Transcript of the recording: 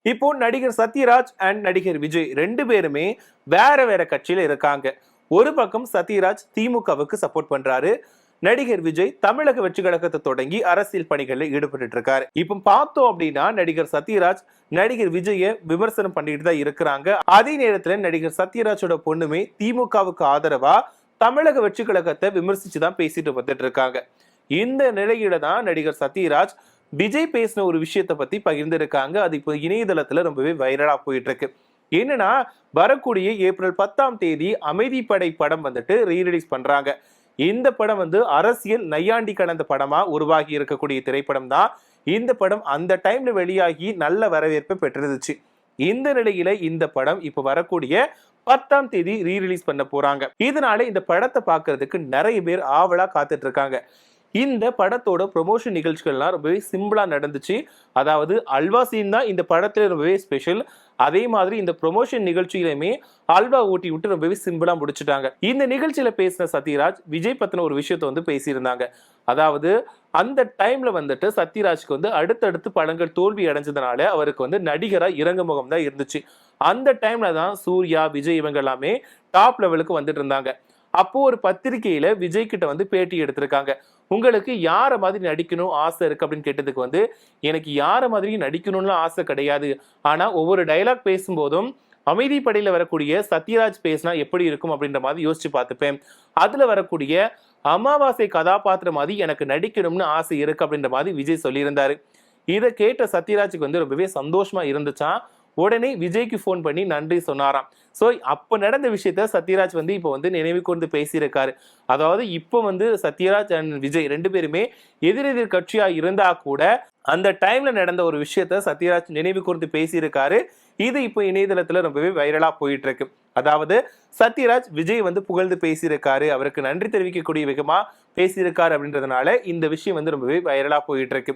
இப்போ நடிகர் சத்யராஜ் அண்ட் நடிகர் விஜய் ரெண்டு பேருமே வேற வேற கட்சியில இருக்காங்க. ஒரு பக்கம் சத்யராஜ் திமுகவுக்கு சப்போர்ட் பண்றாரு. நடிகர் விஜய் தமிழக வெற்றி கழகத்தை தொடங்கி அரசியல் பணிகளில் ஈடுபட்டு இருக்காரு. இப்ப பார்த்தோம் அப்படின்னா நடிகர் சத்யராஜ் நடிகர் விஜய விமர்சனம் பண்ணிட்டு தான் இருக்கிறாங்க. அதே நேரத்துல நடிகர் சத்யராஜோட பொண்ணுமே திமுகவுக்கு ஆதரவா தமிழக வெற்றி கழகத்தை விமர்சிச்சுதான் பேசிட்டு வந்துட்டு இருக்காங்க. இந்த நிலையில தான் நடிகர் சத்யராஜ் விஜய் பேசின ஒரு விஷயத்தை பத்தி பகிர்ந்திருக்காங்க. அது இப்போ இணையதளத்துல ரொம்பவே வைரலா போயிட்டு இருக்கு. என்னன்னா, வரக்கூடிய ஏப்ரல் 10ஆம் தேதி அமைதிப்படை படம் வந்துட்டு ரீரிலீஸ் பண்றாங்க. இந்த படம் வந்து அரசியல் நையாண்டி கடந்த படமா உருவாகி இருக்கக்கூடிய திரைப்படம் தான். இந்த படம் அந்த டைம்ல வெளியாகி நல்ல வரவேற்பை பெற்றிருந்துச்சு. இந்த நிலையில இந்த படம் இப்ப வரக்கூடிய 10ஆம் தேதி ரீரிலீஸ் பண்ண போறாங்க. இதனால இந்த படத்தை பார்க்கிறதுக்கு நிறைய பேர் ஆவலா காத்துட்டு இருக்காங்க. இந்த படத்தோட ப்ரொமோஷன் நிகழ்ச்சிகள்லாம் ரொம்பவே சிம்பிளா நடந்துச்சு. அதாவது அல்வா சீன் தான் இந்த படத்துல ரொம்பவே ஸ்பெஷல். அதே மாதிரி இந்த ப்ரொமோஷன் நிகழ்ச்சியிலுமே அல்வா ஊட்டி விட்டு ரொம்பவே சிம்பிளா முடிச்சுட்டாங்க. இந்த நிகழ்ச்சியில பேசின சத்யராஜ் விஜய் பத்தின ஒரு விஷயத்த வந்து பேசியிருந்தாங்க. அதாவது அந்த டைம்ல வந்துட்டு சத்யராஜ்க்கு வந்து அடுத்தடுத்து படங்கள் தோல்வி அடைஞ்சதுனால அவருக்கு வந்து நடிகரா இறங்கு முகம் தான் இருந்துச்சு. அந்த டைம்ல தான் சூர்யா, விஜய் இவங்க எல்லாமே டாப் லெவலுக்கு வந்துட்டு இருந்தாங்க. அப்போ ஒரு பத்திரிகையில விஜய் கிட்ட வந்து பேட்டி எடுத்திருக்காங்க. உங்களுக்கு யார மாதிரி நடிக்கணும் ஆசை இருக்கு அப்படின்னு கேட்டதுக்கு வந்து, எனக்கு யார மாதிரி நடிக்கணும்னு ஆசை கிடையாது. ஆனா ஒவ்வொரு டயலாக் பேசும்போதும் அமைதிப்படையில வரக்கூடிய சத்யராஜ் பேசினா எப்படி இருக்கும் அப்படின்ற மாதிரி யோசிச்சு பார்த்துப்பேன். அதுல வரக்கூடிய அமாவாசை கதாபாத்திரம் மாதிரி எனக்கு நடிக்கணும்னு ஆசை இருக்கு அப்படின்ற மாதிரி விஜய் சொல்லியிருந்தாரு. இதை கேட்ட சத்யராஜுக்கு வந்து ரொம்பவே சந்தோஷமா இருந்துச்சான். உடனே விஜய்க்கு போன் பண்ணி நன்றி சொன்னாராம். சோ அப்ப நடந்த விஷயத்த சத்யராஜ் வந்து இப்ப வந்து நினைவு கூர்ந்து பேசியிருக்காரு. அதாவது இப்ப வந்து சத்யராஜ் அண்ட் விஜய் ரெண்டு பேருமே எதிரெதிர் கட்சியா இருந்தா கூட அந்த டைம்ல நடந்த ஒரு விஷயத்த சத்யராஜ் நினைவு கூர்ந்து பேசியிருக்காரு. இது இப்போ இணையதளத்துல ரொம்பவே வைரலா போயிட்டு இருக்கு. அதாவது சத்யராஜ் விஜய் வந்து புகழ்ந்து பேசியிருக்காரு, அவருக்கு நன்றி தெரிவிக்கக்கூடிய விதமா பேசியிருக்காரு அப்படின்றதுனால இந்த விஷயம் வந்து ரொம்பவே வைரலா போயிட்டு இருக்கு.